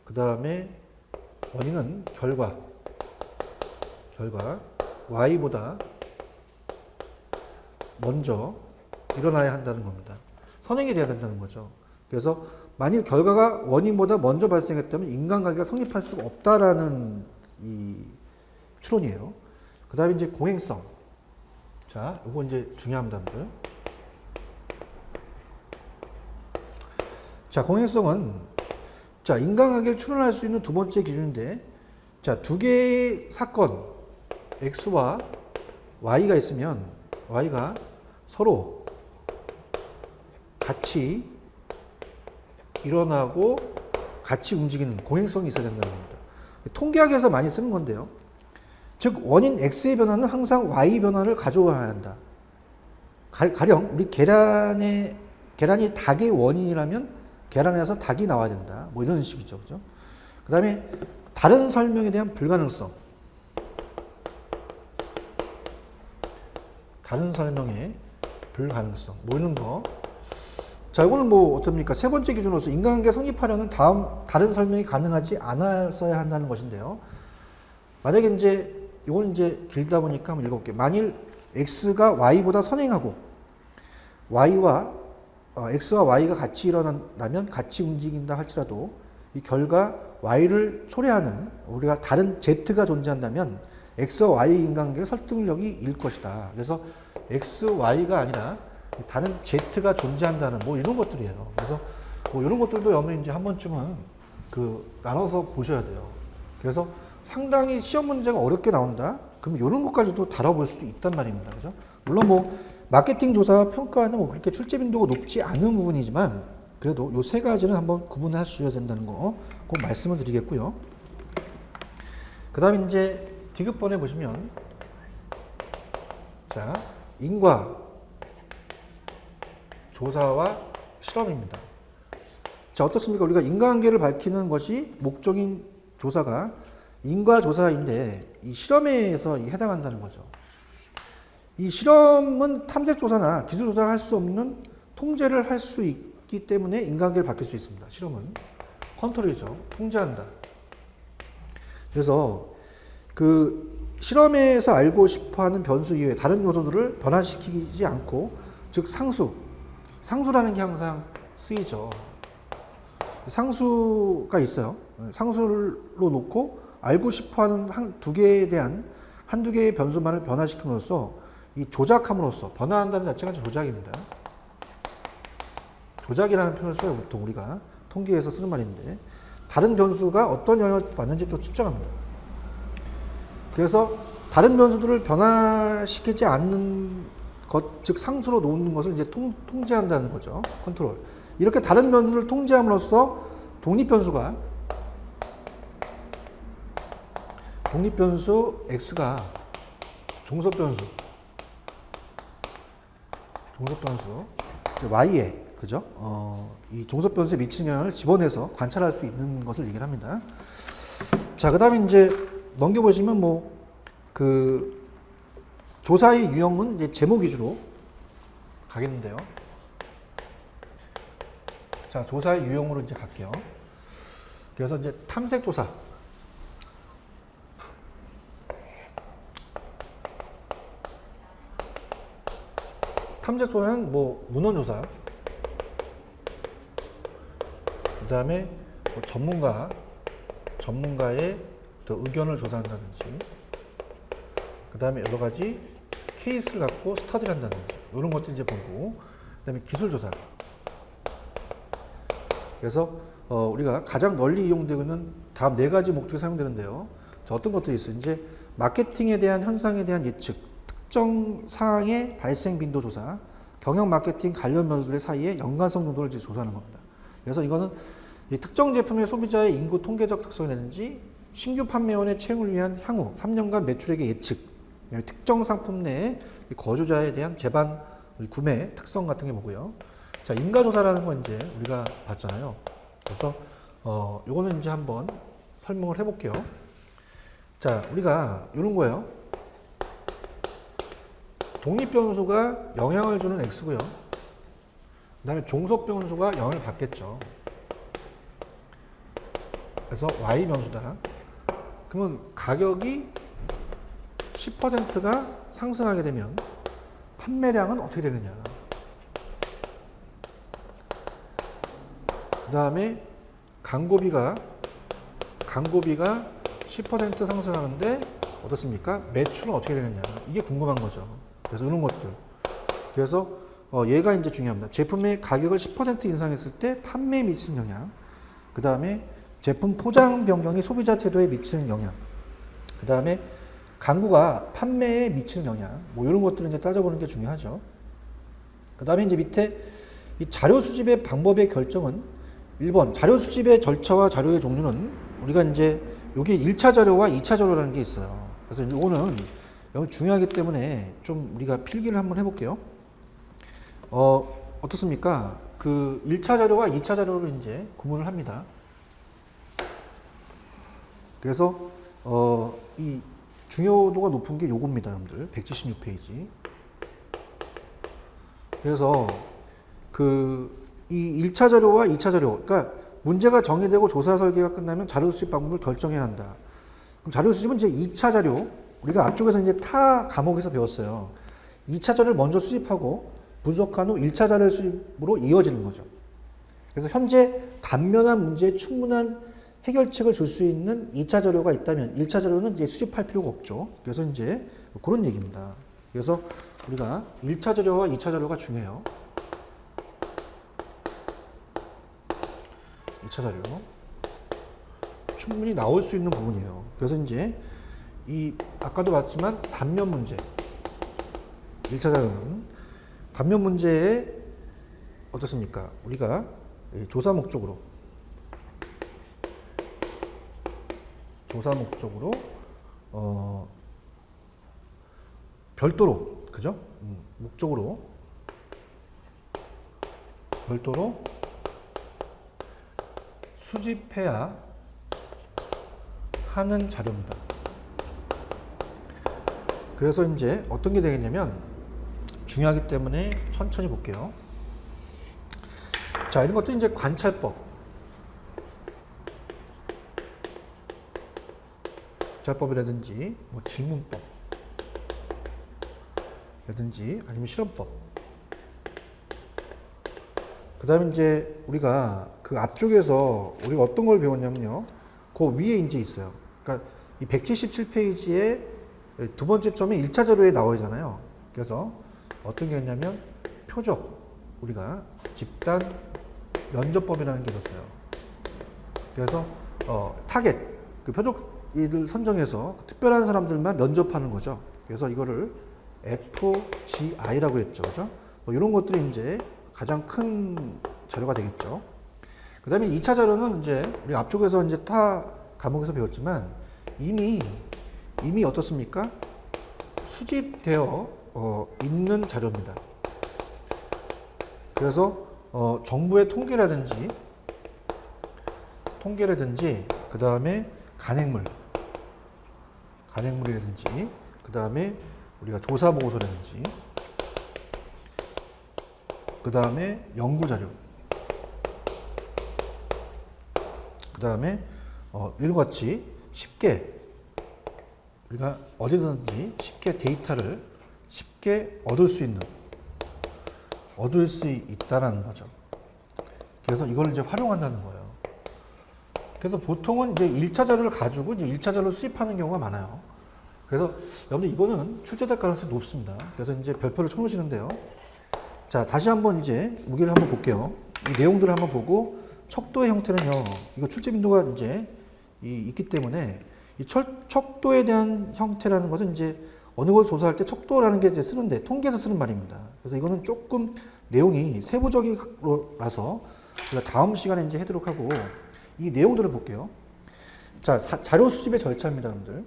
그 다음에 원인은 결과, Y보다 먼저 일어나야 한다는 겁니다. 선행이 돼야 된다는 거죠. 그래서 만일 결과가 원인보다 먼저 발생했다면 인간관계가 성립할 수가 없다라는 이 추론이에요. 그 다음에 이제 공행성. 자, 요거 이제 중요한 단어들. 자, 공행성은, 자, 인간관계를 추론할 수 있는 두 번째 기준인데, 자, 두 개의 사건, X와 Y가 있으면, Y가 서로 같이 일어나고 같이 움직이는 공행성이 있어야 된다는 겁니다. 통계학에서 많이 쓰는 건데요. 즉, 원인 X의 변화는 항상 Y 변화를 가져와야 한다. 가령, 우리 계란이 닭의 원인이라면 계란에서 닭이 나와야 된다. 뭐 이런 식이죠. 그죠? 그 다음에 다른 설명에 대한 불가능성. 다른 설명의 불가능성. 뭐 이런 거. 자, 이거는 뭐 어떻습니까? 세 번째 기준으로서 인간관계 성립하려는 다른 설명이 가능하지 않았어야 한다는 것인데요. 만약에 이제, 이건 이제 길다 보니까 한번 읽어볼게요. 만일 X가 Y보다 선행하고, X와 Y가 같이 일어난다면 같이 움직인다 할지라도 이 결과 Y를 초래하는 우리가 다른 Z가 존재한다면 X와 Y의 인간관계의 설득력이 일 것이다. 그래서 X, Y가 아니라 다른 Z가 존재한다는 뭐 이런 것들이에요. 그래서 뭐 이런 것들도 여러분이 이제 한 번쯤은 나눠서 보셔야 돼요. 그래서 상당히 시험 문제가 어렵게 나온다? 그럼 이런 것까지도 다뤄볼 수도 있단 말입니다. 그죠? 물론 뭐 마케팅 조사 평가는 뭐 그렇게 출제 빈도가 높지 않은 부분이지만 그래도 요 세 가지는 한번 구분하셔야 된다는 거 꼭 말씀을 드리겠고요. 그 다음에 이제 디귿번에 보시면, 자, 인과 조사와 실험입니다. 자, 어떻습니까? 우리가 인과관계를 밝히는 것이 목적인 조사가 인과 조사인데 이 실험에서 해당한다는 거죠. 이 실험은 탐색 조사나 기술 조사가 할 수 없는 통제를 할 수 있기 때문에 인과관계를 밝힐 수 있습니다. 실험은 컨트롤이죠. 통제한다. 그래서 그 실험에서 알고 싶어하는 변수 이외에 다른 요소들을 변화시키지 않고, 즉 상수라는 게 항상 쓰이죠. 상수가 있어요. 상수로 놓고 알고 싶어하는 두 개에 대한 한두 개의 변수만을 변화시킴으로써 이 조작함으로써 변화한다는 자체가 조작입니다. 조작이라는 표현을 써요. 보통 우리가 통계에서 쓰는 말인데 다른 변수가 어떤 영향을 받는지 또 측정합니다. 그래서 다른 변수들을 변화시키지 않는 것, 즉 상수로 놓는 것을 이제 통제한다는 거죠. 컨트롤. 이렇게 다른 변수를 통제함으로써 독립변수 x가 종속변수 y에 그죠? 이 종속변수에 미치는 영향을 집어내서 관찰할 수 있는 것을 얘기를 합니다. 자, 그 다음에 이제 넘겨보시면 그 조사의 유형은 이제 제목 위주로 가겠는데요. 자, 조사의 유형으로 이제 갈게요. 그래서 이제 탐색조사. 탐색조사는 문헌조사. 그 다음에 전문가의 의견을 조사한다든지, 그 다음에 여러 가지 케이스를 갖고 스터디를 한다든지, 이런 것들 이제 보고, 그 다음에 기술조사. 그래서 우리가 가장 널리 이용되고 있는 다음 4가지 목적이 사용되는데요. 자, 어떤 것들이 있어요? 이제 마케팅에 대한 현상에 대한 예측, 특정 사항의 발생 빈도 조사, 경영 마케팅 관련 변수들 사이의 연관성 정도를 이제 조사하는 겁니다. 그래서 이거는 이 특정 제품의 소비자의 인구 통계적 특성이라든지 신규 판매원의 채용을 위한 향후 3년간 매출액의 예측, 특정 상품 내의 거주자에 대한 재반, 구매 특성 같은 게 보고요. 자, 인가조사라는 건 이제 우리가 봤잖아요. 그래서 요거는 이제 한번 설명을 해볼게요. 자, 우리가 이런 거예요. 독립변수가 영향을 주는 x고요. 그 다음에 종속변수가 영향을 받겠죠. 그래서 y 변수다. 그러면 가격이 10%가 상승하게 되면 판매량은 어떻게 되느냐. 그 다음에 광고비가 10% 상승하는데 어떻습니까? 매출은 어떻게 되느냐. 이게 궁금한 거죠. 그래서 이런 것들. 그래서 얘가 이제 중요합니다. 제품의 가격을 10% 인상했을 때 판매에 미치는 영향. 그 다음에 제품 포장 변경이 소비자 태도에 미치는 영향. 그 다음에 광고가 판매에 미치는 영향. 이런 것들을 이제 따져보는 게 중요하죠. 그 다음에 이제 밑에 이 자료 수집의 방법의 결정은 1번 자료 수집의 절차와 자료의 종류는 우리가 이제 여기 1차 자료와 2차 자료라는 게 있어요. 그래서 이거는 여기 중요하기 때문에 좀 우리가 필기를 한번 해볼게요. 어떻습니까? 그 1차 자료와 2차 자료를 이제 구분을 합니다. 그래서 이 중요도가 높은 게 요겁니다, 여러분들. 176페이지. 그래서 이 1차 자료와 2차 자료, 그러니까 문제가 정의되고 조사 설계가 끝나면 자료 수집 방법을 결정해야 한다. 그럼 자료 수집은 이제 2차 자료, 우리가 앞쪽에서 이제 타 과목에서 배웠어요. 2차 자료를 먼저 수집하고 분석한 후 1차 자료 수집으로 이어지는 거죠. 그래서 현재 단면한 문제에 충분한 해결책을 줄 수 있는 2차 자료가 있다면 1차 자료는 이제 수집할 필요가 없죠. 그래서 이제 그런 얘기입니다. 그래서 우리가 1차 자료와 2차 자료가 중요해요. 2차 자료. 충분히 나올 수 있는 부분이에요. 그래서 이제 아까도 봤지만 단면 문제. 1차 자료는 단면 문제에 어떻습니까? 우리가 조사 목적으로 별도로, 그죠? 목적으로 별도로 수집해야 하는 자료입니다. 그래서 이제 어떤 게 되겠냐면 중요하기 때문에 천천히 볼게요. 자, 이런 것도 이제 관찰법이라든지 질문법이라든지 아니면 실험법. 그 다음에 이제 우리가 그 앞쪽에서 우리가 어떤 걸 배웠냐면요. 그 위에 이제 있어요. 그러니까 이 177페이지에 두 번째 점이 1차 자료에 나오잖아요. 그래서 어떤 게 있냐면 표적, 우리가 집단 면접법이라는 게 있었어요. 그래서 타겟, 그 표적을 선정해서 특별한 사람들만 면접하는 거죠. 그래서 이거를 FGI라고 했죠. 그죠? 뭐 이런 것들이 이제 가장 큰 자료가 되겠죠. 그 다음에 2차 자료는 이제 우리 앞쪽에서 이제 타 과목에서 배웠지만 이미 어떻습니까? 수집되어 있는 자료입니다. 그래서 정부의 통계라든지 그 다음에 간행물이라든지 그 다음에 우리가 조사 보고서라든지 그 다음에 연구 자료 그 다음에 이런 것 같이 쉽게 우리가 어디든지 쉽게 데이터를 쉽게 얻을 수 있다라는 거죠. 그래서 이걸 이제 활용한다는 거예요. 그래서 보통은 이제 1차 자료를 가지고 이제 1차 자료를 수집하는 경우가 많아요. 그래서 여러분들 이거는 출제될 가능성이 높습니다. 그래서 이제 별표를 쳐놓으시는데요. 자, 다시 한번 이제 무게를 한번 볼게요. 이 내용들을 한번 보고 척도의 형태는요. 이거 출제 빈도가 이제 있기 때문에 이 척도에 대한 형태라는 것은 이제 어느 걸 조사할 때 척도라는 게 이제 쓰는데 통계에서 쓰는 말입니다. 그래서 이거는 조금 내용이 세부적이라서 우리가 다음 시간에 이제 하도록 하고 이 내용들을 볼게요. 자, 자료 수집의 절차입니다, 여러분들.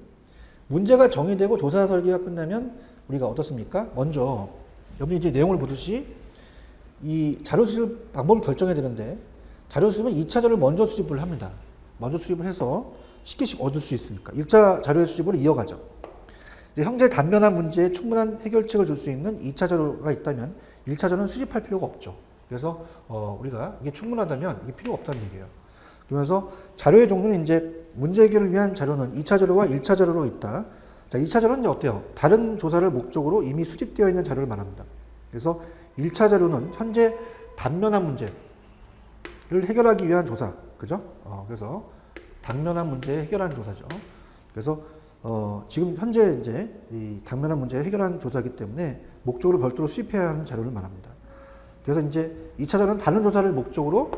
문제가 정의되고 조사 설계가 끝나면 우리가 어떻습니까? 먼저 여러분이 이제 내용을 보듯이 이 자료 수집 방법을 결정해야 되는데 자료 수집은 2차 자료를 먼저 수집을 합니다. 먼저 수집을 해서 쉽게씩 얻을 수 있으니까 1차 자료의 수집으로 이어가죠. 현재 단면한 문제에 충분한 해결책을 줄 수 있는 2차 자료가 있다면 1차 자료는 수집할 필요가 없죠. 그래서 우리가 이게 충분하다면 이게 필요가 없다는 얘기예요. 그러면서 자료의 종류는 이제 문제 해결을 위한 자료는 2차 자료와 1차 자료로 있다. 자, 2차 자료는 이제 어때요? 다른 조사를 목적으로 이미 수집되어 있는 자료를 말합니다. 그래서 1차 자료는 현재 단면한 문제를 해결하기 위한 조사. 그죠? 그래서 단면한 문제 해결하는 조사죠. 그래서 지금 현재 이제 이 단면한 문제 해결하는 조사이기 때문에 목적으로 별도로 수집해야 하는 자료를 말합니다. 그래서 이제 2차 자료는 다른 조사를 목적으로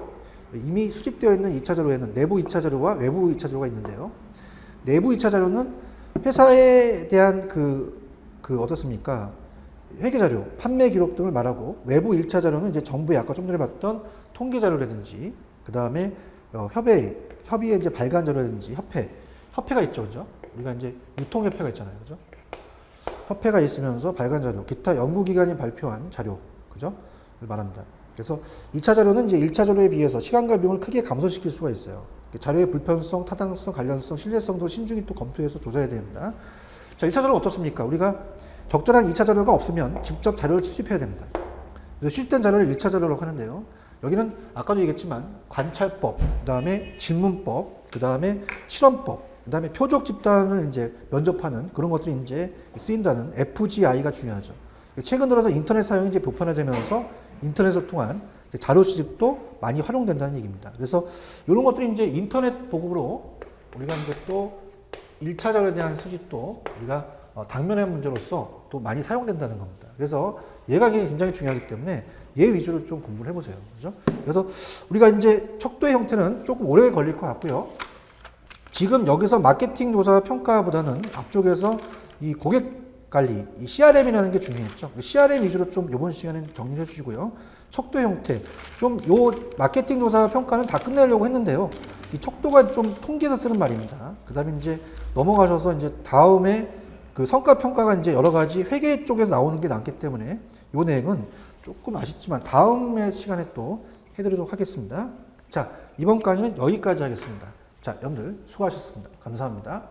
이미 수집되어 있는 2차 자료에는 내부 2차 자료와 외부 2차 자료가 있는데요. 내부 2차 자료는 회사에 대한 어떻습니까? 회계 자료, 판매 기록 등을 말하고 외부 1차 자료는 이제 정부의 아까 좀 전에 봤던 통계 자료라든지 그 다음에 협의의 이제 발간 자료라든지 협회가 있죠, 그죠? 우리가 이제 유통협회가 있잖아요, 그죠? 협회가 있으면서 발간 자료, 기타 연구기관이 발표한 자료, 그죠? 를 말한다. 그래서 2차 자료는 이제 1차 자료에 비해서 시간과 비용을 크게 감소시킬 수가 있어요. 자료의 불편성, 타당성, 관련성, 신뢰성도 신중히 또 검토해서 조사해야 됩니다. 자, 1차 자료는 어떻습니까? 우리가 적절한 2차 자료가 없으면 직접 자료를 수집해야 됩니다. 그래서 수집된 자료를 1차 자료라고 하는데요. 여기는 아까도 얘기했지만 관찰법, 그 다음에 질문법, 그 다음에 실험법, 그 다음에 표적 집단을 이제 면접하는 그런 것들이 이제 쓰인다는 FGI가 중요하죠. 최근 들어서 인터넷 사용이 이제 보편화되면서 인터넷을 통한 자료 수집도 많이 활용된다는 얘기입니다. 그래서 이런 것들이 이제 인터넷 보급으로 우리가 이제 또 1차 자료에 대한 수집도 우리가 당면의 문제로서 또 많이 사용된다는 겁니다. 그래서 얘가 굉장히 중요하기 때문에 얘 위주로 좀 공부를 해보세요. 그죠? 그래서 우리가 이제 척도의 형태는 조금 오래 걸릴 것 같고요. 지금 여기서 마케팅 조사 평가보다는 앞쪽에서 이 고객 관리, 이 CRM이라는 게 중요했죠. CRM 위주로 좀 이번 시간에 정리해 주시고요. 척도 형태, 좀 요 마케팅 조사 평가는 다 끝내려고 했는데요. 이 척도가 좀 통계에서 쓰는 말입니다. 그 다음에 이제 넘어가셔서 이제 다음에 그 성과 평가가 이제 여러 가지 회계 쪽에서 나오는 게 많기 때문에 요 내용은 조금 아쉽지만 다음의 시간에 또 해드리도록 하겠습니다. 자, 이번 강의는 여기까지 하겠습니다. 자, 여러분들 수고하셨습니다. 감사합니다.